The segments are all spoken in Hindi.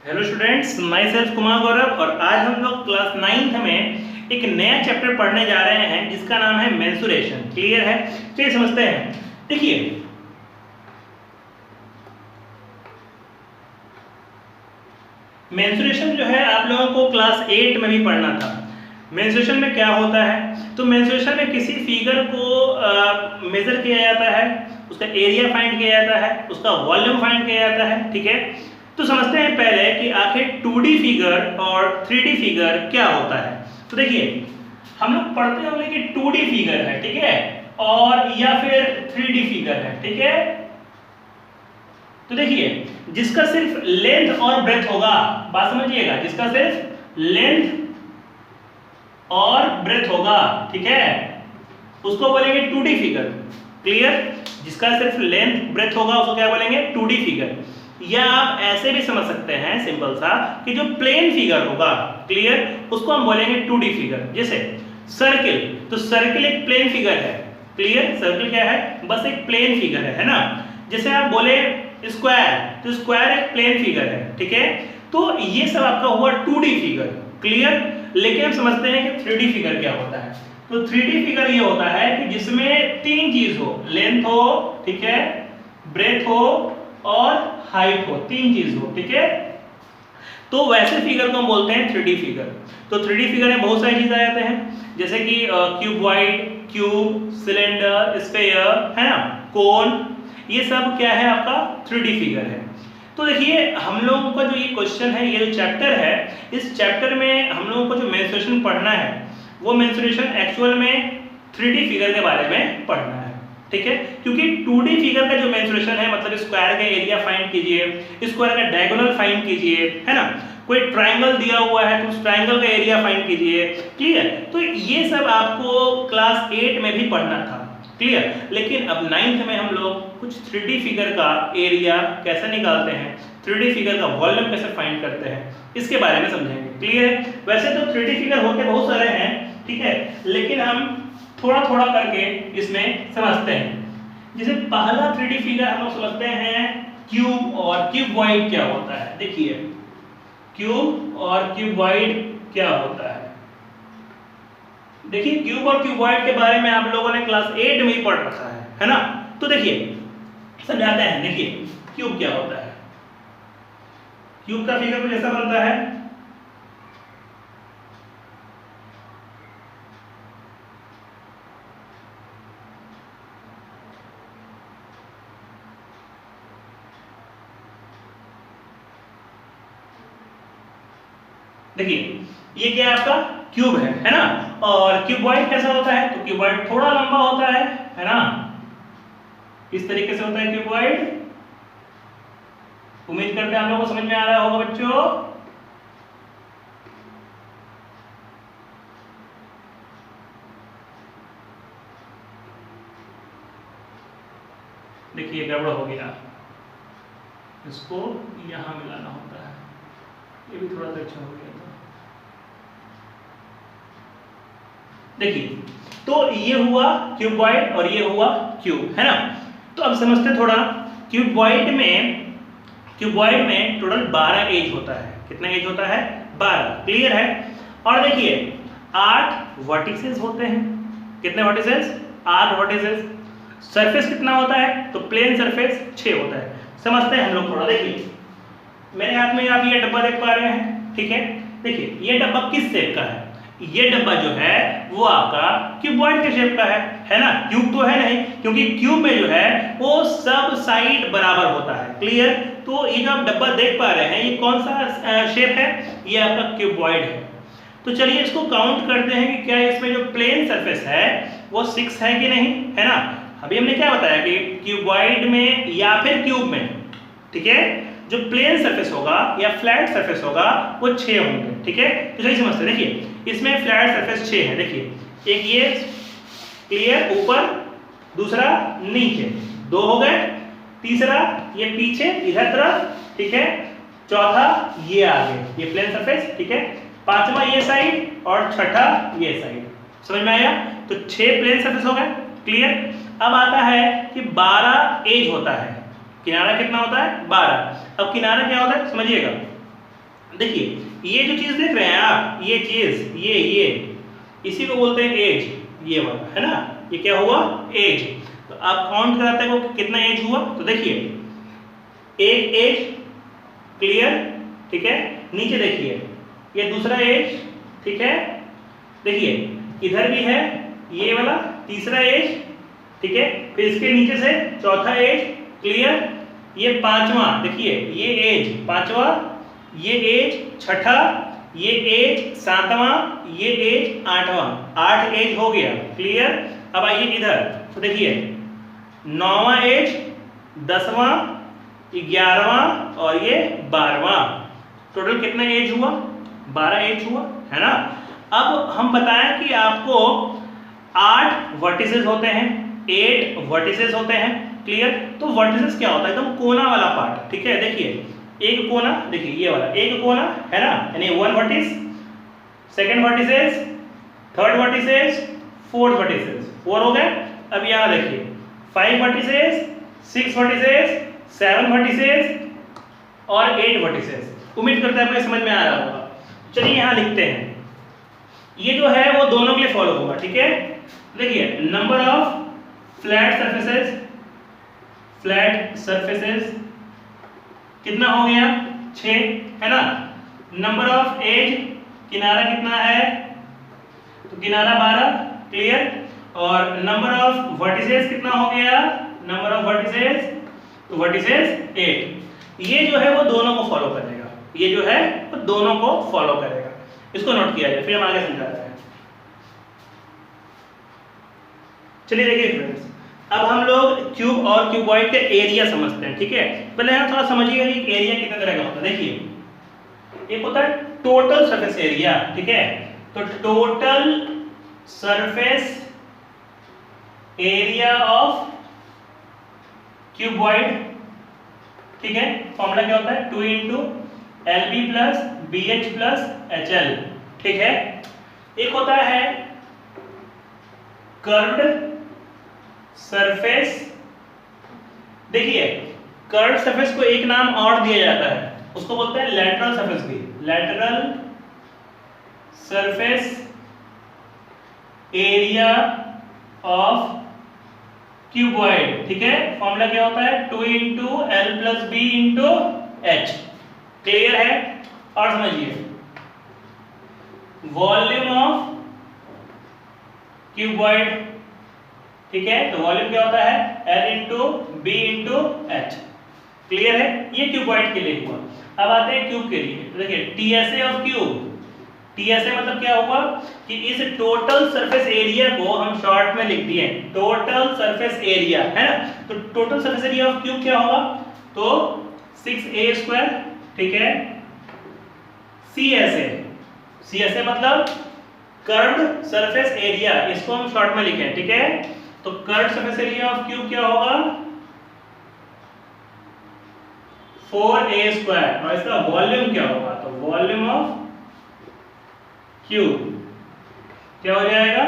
Hello students, myself Kumar Gaurav और आज हम लोग क्लास 9th में एक नया चैप्टर पढ़ने जा रहे हैं जिसका नाम है मेंसुरेशन। क्लियर है? चलिए समझते हैं। देखिए, मेंसुरेशन जो है आप लोगों को क्लास 8 में भी पढ़ना था। मेंसुरेशन में क्या होता है? तो मेंसुरेशन में किसी फिगर को मेजर किया जाता है, उसका एरिया फाइंड किया जाता है, उसका वॉल्यूम फाइंड किया जाता है। ठीक है, तो समझते हैं पहले कि आखिर 2D फिगर और 3D फिगर क्या होता है। तो देखिए, हम लोग पढ़ते होंगे कि 2D फिगर है, ठीक है, और या फिर 3D फिगर है। ठीक है, तो देखिए, जिसका सिर्फ लेंथ और ब्रेथ होगा, बात समझिएगा, जिसका सिर्फ लेंथ और ब्रेथ होगा, ठीक है, उसको बोलेंगे 2D फिगर। क्लियर? जिसका सिर्फ लेंथ ब्रेथ होगा उसको क्या बोलेंगे? 2D figure. या आप ऐसे भी समझ सकते हैं सिंपल सा कि जो प्लेन फिगर होगा, क्लियर, उसको हम बोलेंगे 2D फिगर। जैसे सर्किल, तो सर्किल एक प्लेन फिगर है। क्लियर? सर्किल क्या है? बस एक प्लेन फिगर है ना। जैसे आप बोले स्क्वायर, तो स्क्वायर एक प्लेन फिगर है। ठीक है, तो ये सब आपका हुआ 2D फिगर। क्लियर? लेकिन हम समझते हैं कि 3D फिगर क्या होता है। तो 3D फिगर ये होता है कि जिसमें तीन चीज हो, लेंथ हो, ठीक है, ब्रेथ हो और हाइट हो, तीन चीज हो। ठीक है, तो वैसे फिगर को हम बोलते हैं 3D फिगर। तो 3D फिगर में बहुत सारी चीज आ जाते हैं, जैसे कि क्यूबॉइड, क्यूब, सिलेंडर, स्फीयर, है ना, कोन, ये सब क्या है? आपका 3D फिगर है। तो देखिए, हम लोगों का जो ये क्वेश्चन है, ये जो चैप्टर है, इस चैप्टर में हम लोगों को जो मेंसुरेशन पढ़ना है, वो मेंसुरेशन एक्चुअल में 3D फिगर के बारे में पढ़ना है। ठीक है, क्योंकि 2D फिगर का जो मेंसुरेशन है, मतलब स्क्वायर का एरिया फाइंड कीजिए, स्क्वायर का डायगोनल फाइंड कीजिए, है ना, कोई ट्रायंगल दिया हुआ है तो उस ट्रायंगल का एरिया फाइंड कीजिए। क्लियर? तो ये सब आपको क्लास 8 में भी पढ़ना था। क्लियर? लेकिन अब 9th में हम लोग कुछ 3D फिगर का एरिया कैसे निकालते हैं, 3D फिगर का वॉल्यूम कैसे फाइंड करते हैं, इसके बारे में समझेंगे। क्लियर है? वैसे तो 3D फिगर होते बहुत सारे हैं, ठीक है, लेकिन हम थोड़ा थोड़ा करके इसमें समझते हैं। जैसे पहला 3D फिगर हम लोग समझते हैं क्यूब और क्यूबॉइड क्या होता है। देखिए, क्यूब और क्यूबॉइड क्या होता है। देखिए, क्यूब और क्यूबॉइड के बारे में आप लोगों ने क्लास 8 में ही पढ़ रखा है ना। तो देखिए, समझाते हैं। देखिए, क्यूब क्या होता है। क्यूब का फिगर कुछ ऐसा बनता है। देखिए, ये क्या है? आपका क्यूब है ना। और क्यूबॉइड कैसा होता है? तो क्यूबॉइड थोड़ा लंबा होता है ना। इस तरीके से होता है क्यूबॉइड। उम्मीद करते हैं आप लोगों को समझ में आ रहा होगा बच्चों। देखिए, गड़बड़ हो गया, इसको यहां मिलाना होता है। ये भी थोड़ा सा अच्छा हो गया था। देखिए, तो ये हुआ क्यूबॉइड और ये हुआ क्यूब, है ना। तो अब समझते थोड़ा। क्यूबॉइड में टोटल 12 एज होता है। कितना एज होता है? 12। क्लियर है? और देखिए, 8 वर्टिसेस होते हैं। कितने वर्टिसेस? 8 वर्टिसेस। सरफेस कितना होता है? तो प्लेन सरफेस 6 होता है। समझते हैं हम लोग थोड़ा। देखिए, मेरे हाथ में आप ये डब्बा देख पा रहे हैं, ठीक है। देखिए, ये डब्बा किस शेप का है? ये डब्बा जो है वो आपका क्यूबॉइड के शेप का है ना। क्यूब तो है नहीं, क्योंकि क्यूब में जो है वो सब साइड बराबर होता है। क्लियर? तो ये जो आप डब्बा देख पा रहे हैं, ये कौन सा शेप है? ये आपका क्यूबॉइड है। तो चलिए इसको काउंट करते हैं कि क्या इसमें जो प्लेन सरफेस है वो 6 है कि नहीं, है ना। अभी हमने क्या बताया कि क्यूबॉइड में या फिर क्यूब में, ठीक है, जो प्लेन सरफेस होगा या फ्लैट सरफेस होगा वो 6 होंगे। ठीक है, तो सही समझते हैं। देखिए, इसमें फ्लैट सरफेस 6 है। देखिए, एक ये क्लियर ऊपर, दूसरा नीचे, 2 हो गए, तीसरा ये पीछे इधर तरफ, ठीक है, चौथा ये आगे, ये प्लेन सरफेस, ठीक है, पांचवा ये साइड और छठा ये साइड। समझ में आया? तो 6 प्लेन सरफेस हो गए। क्लियर? अब आता है कि 12 एज होता है। किनारा कितना होता है? 12। अब किनारा क्या होता है समझिएगा। देखिए ये जो चीज देख रहे हैं आप, ये चीज, ये इसी को बोलते हैं एज, ये वाला है ना, ये क्या हुआ, एज। तो आप काउंट कराते हैं वो कितना एज हुआ, तो देखिए एक एज, क्लियर, ठीक है। नीचे देखिए ये दूसरा एज, ठीक है, देखिए इधर भी है ये वाला तीसरा एज, ठीक है, फिर इसके नीचे से चौथा एज, क्लियर, ये पांचवा, देखिए ये एज पांचवा, ये एज छठा, ये एज सातवां, ये एज आठवां, 8 एज हो गया, क्लियर। अब आइए इधर, तो देखिए नौवां एज, 10वां, 11वां और ये 12वां, टोटल कितना एज हुआ, 12 एज हुआ, है ना। अब हम बताएं कि आपको 8 वर्टिसेस होते हैं, 8 वर्टिसेस होते हैं, क्लियर। तो वर्टिसेस क्या होता है, एकदम कोना वाला पार्ट, ठीक है। देखिए एक कोना, देखिए ये वाला एक कोना है ना, यानी 1 vertex, second vertices, third vertices, fourth vertices, 4 हो गए। अब यहाँ देखिए 5 वर्टिसेस, 6 वर्टिसेस, 7 वर्टिसेस और 8 वर्टिसेस। उम्मीद करते हैं आपको समझ में आ रहा होगा। चलिए यहाँ लिखते हैं, ये जो है वो दोनों के लिए फॉलो होगा, ठीक है। देखिए number of flat surfaces, flat surfaces कितना हो गया, 6, है ना। नंबर ऑफ एज, किनारा कितना है, तो किनारा 12, क्लियर। और नंबर ऑफ वर्टिसेस कितना हो गया, नंबर ऑफ वर्टिसेस, तो वर्टिसेस 8। ये जो है वो दोनों को फॉलो करेगा, ये जो है वो दोनों को फॉलो करेगा, इसको नोट किया जाए, फिर हम आगे समझाते हैं। चलिए देखिए फ्रेंड्स, अब हम लोग क्यूब और क्यूबॉइड के एरिया समझते हैं, ठीक है। पहले हम थोड़ा समझिएगा कि एरिया कितने तरह का होता है। देखिए एक होता है टोटल सरफेस एरिया, ठीक है। तो total surface area of cuboid, ठीक है, फॉर्मूला क्या होता है, 2 × LB + BH + HL, ठीक है। एक होता है कर्व्ड सरफेस, देखिए कर्व्ड सरफेस को एक नाम और दिया जाता है, उसको बोलते हैं लैटरल सरफेस भी, lateral surface area of cuboid, ठीक है। फॉर्मूला क्या होता है, 2 × L + B × H, क्लियर है। और समझिए वॉल्यूम ऑफ क्यूबॉइड, ठीक है, तो वॉल्यूम क्या होता है, L × B × H, क्लियर है। ये क्यूबॉइड के लिए हुआ। अब आते हैं क्यूब के लिए, तो देखिए TSA ऑफ क्यूब, TSA मतलब क्या हुआ कि इस टोटल सरफेस एरिया को हम शॉर्ट में लिख दिए टोटल सरफेस एरिया, है ना। तो total surface area of cube क्या होगा, तो 6a², ठीक है। CSA मतलब कर्व्ड सरफेस एरिया, इसको हम शॉर्ट में लिखें, ठीक है। तो curved surface area of cube क्या होगा, 4a², और इसका वॉल्यूम क्या होगा, तो वॉल्यूम ऑफ क्यूब क्या हो जाएगा,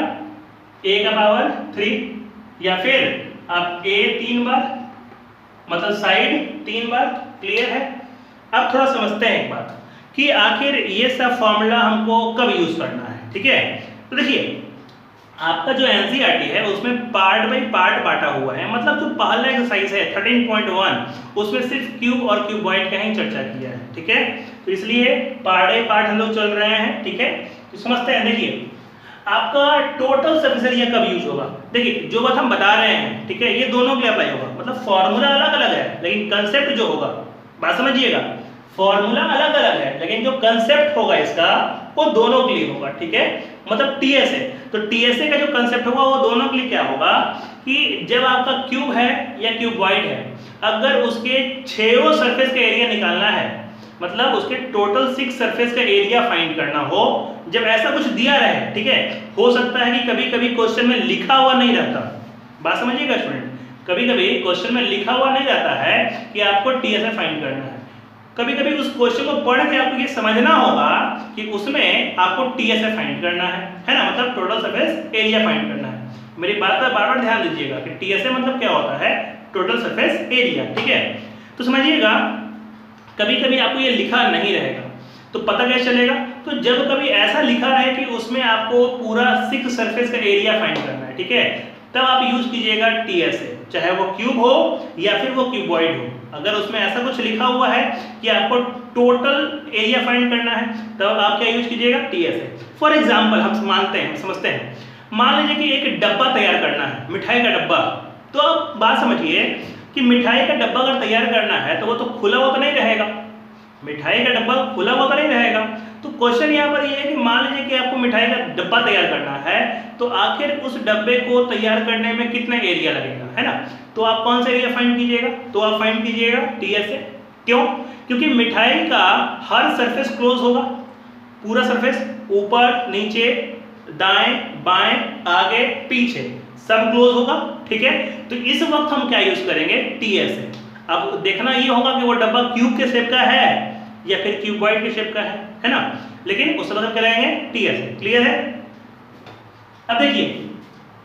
a⁻3, या फिर आप a 3 बार, मतलब साइड 3 बार, क्लियर है। अब थोड़ा समझते हैं एक बात कि आखिर ये सब फॉर्मूला हमको कब यूज करना है, ठीक है। तो देखिए आपका जो एनसीईआरटी है उसमें पार्ट बाय पार्ट बांटा हुआ है, मतलब जो पहला एक्सरसाइज है 13.1 उसमें सिर्फ क्यूब और क्यूबॉइड का ही चर्चा किया है, ठीक है। तो इसलिए पार्ट बाय पार्ट हम लोग चल रहे हैं, ठीक है। तो समझते हैं, देखिए आपका टोटल सरफेस एरिया कब यूज होगा। देखिए जो बात हम बता रहे हैं, ठीक है, ये दोनों के लिए अप्लाई होगा, मतलब फॉर्मूला अलग अलग है लेकिन कंसेप्ट जो होगा, बात समझिएगा, फॉर्मूला अलग अलग है लेकिन जो कंसेप्ट होगा इसका वो दोनों के लिए होगा, ठीक है। मतलब टीएसए, तो टीएसए का जो कंसेप्ट होगा वो दोनों के लिए क्या होगा कि जब आपका क्यूब है या क्यूबॉइड है, अगर उसके 6 सरफेस का एरिया निकालना है, मतलब उसके टोटल 6 सरफेस का एरिया फाइंड करना हो, जब ऐसा कुछ दिया रहे, ठीक है, हो सकता है कि कभी कभी क्वेश्चन में लिखा हुआ नहीं रहता, बात समझिएगा स्टूडेंट, कभी कभी क्वेश्चन में लिखा हुआ नहीं रहता है कि आपको टीएसए फाइंड करना है, कभी कभी उस क्वेश्चन को पढ़ के आपको ये समझना होगा कि उसमें आपको टीएसए फाइंड करना है ना, मतलब टोटल सरफेस एरिया फाइंड करना है। मेरी बात पर बार बार ध्यान दीजिएगा कि टीएसए मतलब क्या होता है, टोटल सरफेस एरिया, ठीक है। तो समझिएगा कभी कभी आपको ये लिखा नहीं रहेगा, तो पता कैसे चलेगा? तो जब कभी ऐसा लिखा है कि उसमें आपको पूरा 6 सरफेस का एरिया फाइंड करना है, ठीक है, तब आप यूज कीजिएगा TSA, चाहे वो क्यूब हो या फिर वो क्यूबॉइड हो। अगर उसमें ऐसा कुछ लिखा हुआ है कि आपको टोटल एरिया फाइंड करना है, तब आप क्या यूज कीजिएगा? TSA। फॉर एग्जाम्पल हम मानते हैं, हम समझते हैं, मान लीजिए कि एक डब्बा तैयार करना है, मिठाई का डब्बा। तो आप बात समझिए कि मिठाई का डब्बा अगर तैयार करना है तो वो तो खुला हुआ तो नहीं रहेगा, मिठाई का डब्बा खुला हुआ तो नहीं रहेगा। तो क्वेश्चन यहाँ पर ये है कि मान लीजिए कि आपको मिठाई का डब्बा तैयार करना है, तो आखिर उस डब्बे को तैयार करने में कितना एरिया लगेगा, है ना? तो आप कौन सा एरिया फाइंड कीजिएगा? तो आप फाइंड कीजिएगा TSA। क्यों? क्योंकि मिठाई का हर सरफेस क्लोज होगा, पूरा सरफेस, ऊपर नीचे दाएं बाएं आगे पीछे सब क्लोज होगा, ठीक है। तो इस वक्त हम क्या यूज करेंगे? TSA। अब देखना ये होगा कि वो डब्बा क्यूब के शेप का है या फिर क्यूबॉइड के शेप का है ना? लेकिन उस वक्त हम क्या लगाएंगे? TSA। क्लियर है? अब देखिए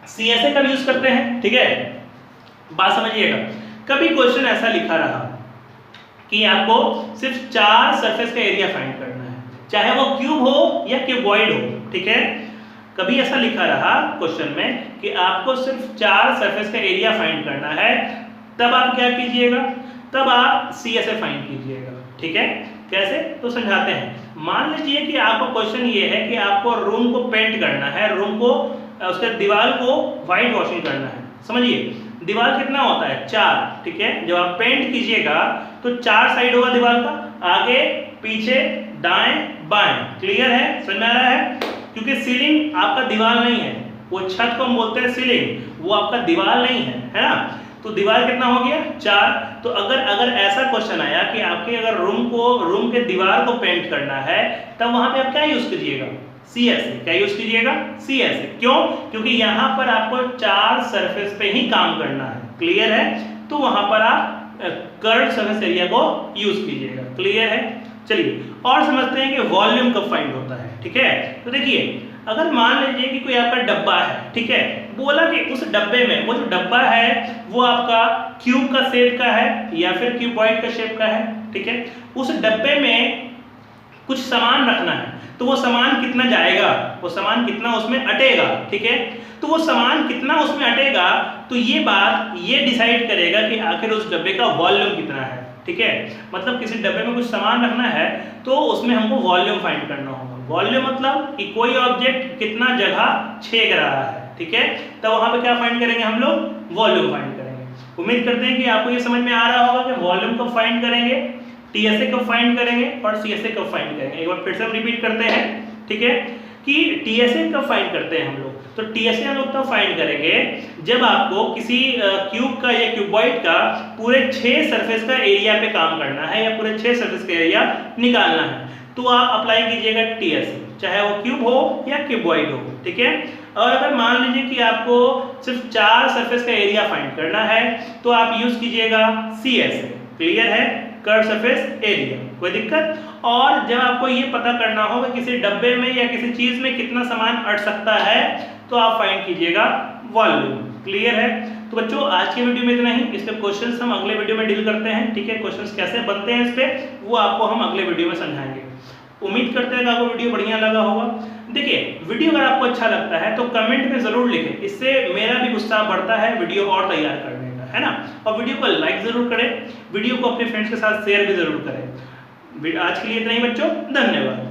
CSA का यूज करते हैं, ठीक है। बात समझिएगा, कभी क्वेश्चन ऐसा लिखा रहा कि आपको सिर्फ 4 सरफेस का एरिया फाइंड करना है, चाहे वो क्यूब हो या क्यूबॉइड हो, ठीक है। कभी ऐसा लिखा रहा क्वेश्चन में कि आपको सिर्फ 4 सरफेस का एरिया फाइंड करना है, तब आप क्या कीजिएगा? तब आप CSA फाइंड कीजिएगा, ठीक है। कैसे? तो समझाते हैं। मान लीजिए कि आपको क्वेश्चन ये है कि आपको रूम को पेंट करना है, रूम को, उसके दीवार को व्हाइट वॉशिंग करना है। समझिए दीवार कितना होता है? 4, ठीक है। जब आप पेंट कीजिएगा तो 4 साइड होगा दीवार का, आगे पीछे दाएं बाएं। क्लियर है? समझ में आ रहा है? क्योंकि सीलिंग आपका दीवार नहीं है, वो छत को हम बोलते हैं सीलिंग, वो आपका दीवार नहीं है ना? तो दीवार कितना हो गया? 4। तो अगर ऐसा क्वेश्चन आया कि आपके अगर रूम के दीवार को पेंट करना है, तब वहां पे आप क्या यूज कीजिएगा? CSA। क्या यूज कीजिएगा? CSA। क्यों? क्योंकि यहाँ पर आपको 4 सरफेस पे ही काम करना है। क्लियर है? तो वहां पर आप कर्व सरफेस एरिया को यूज कीजिएगा। क्लियर है? चलिए और समझते हैं कि वॉल्यूम कब फाइंड होता है, ठीक है। तो देखिए अगर मान लीजिए कि कोई आपका डब्बा है, ठीक है, बोला कि उस डब्बे में, वो जो डब्बा है वो आपका क्यूब का शेप का है या फिर क्यूबॉइड का शेप का है, ठीक है। उस डब्बे में कुछ सामान रखना है, तो वो सामान कितना जाएगा, वो सामान कितना उसमें अटेगा, ठीक है। तो वो सामान कितना उसमें अटेगा, तो ये बात ये डिसाइड करेगा कि आखिर उस डब्बे का वॉल्यूम कितना है, ठीक है। मतलब किसी डब्बे में कुछ सामान रखना है तो उसमें हमको वॉल्यूम फाइंड करना होगा। वॉल्यूम मतलब कि कोई ऑब्जेक्ट कितना जगह छेद रहा है, ठीक है। तो वहां पे क्या फाइंड करेंगे हम लोग? वॉल्यूम फाइंड करेंगे। उम्मीद करते हैं कि आपको ये समझ में आ रहा होगा कि वॉल्यूम कब फाइंड करेंगे, TSA कब फाइंड करेंगे और CSA कब फाइंड करेंगे। एक बार फिर से हम रिपीट करते हैं, ठीक है, कि TSA कब फाइंड करते हैं हम लोग? तो TSA हम लोग तब फाइंड करेंगे जब आपको किसी क्यूब का या क्यूबॉइड का पूरे 6 सरफेस का एरिया पे काम करना है या पूरे 6 सरफेस का एरिया निकालना है, तो आप अप्लाई कीजिएगा TSA, चाहे वो क्यूब हो या क्यूबॉइड हो, ठीक है। और अगर मान लीजिए कि आपको सिर्फ 4 सरफेस का एरिया फाइंड करना है, तो आप यूज कीजिएगा CSA। क्लियर है? Curve surface area. कोई दिक्कत? और जब आपको ये पता करना हो कि किसी डब्बे में या किसी चीज में कितना सामान अट सकता है, तो आप फाइंड कीजिएगा वॉल्यूम। क्लियर है? तो बच्चों आज की वीडियो में इतना ही। इसके क्वेश्चंस हम अगले वीडियो में डील करते हैं, ठीक है। क्वेश्चंस कैसे बनते हैं इस पे वो आपको हम अगले वीडियो में समझाएंगे। उम्मीद करते हैं कि आपको वीडियो बढ़िया लगा होगा। देखिए वीडियो अगर आपको अच्छा लगता है तो कमेंट में जरूर लिखें, इससे मेरा भी उत्साह बढ़ता है वीडियो और तैयार करने का, है ना। और वीडियो को लाइक जरूर करें, वीडियो को अपने फ्रेंड्स के साथ शेयर भी जरूर करें। आज के लिए इतना ही बच्चों, धन्यवाद।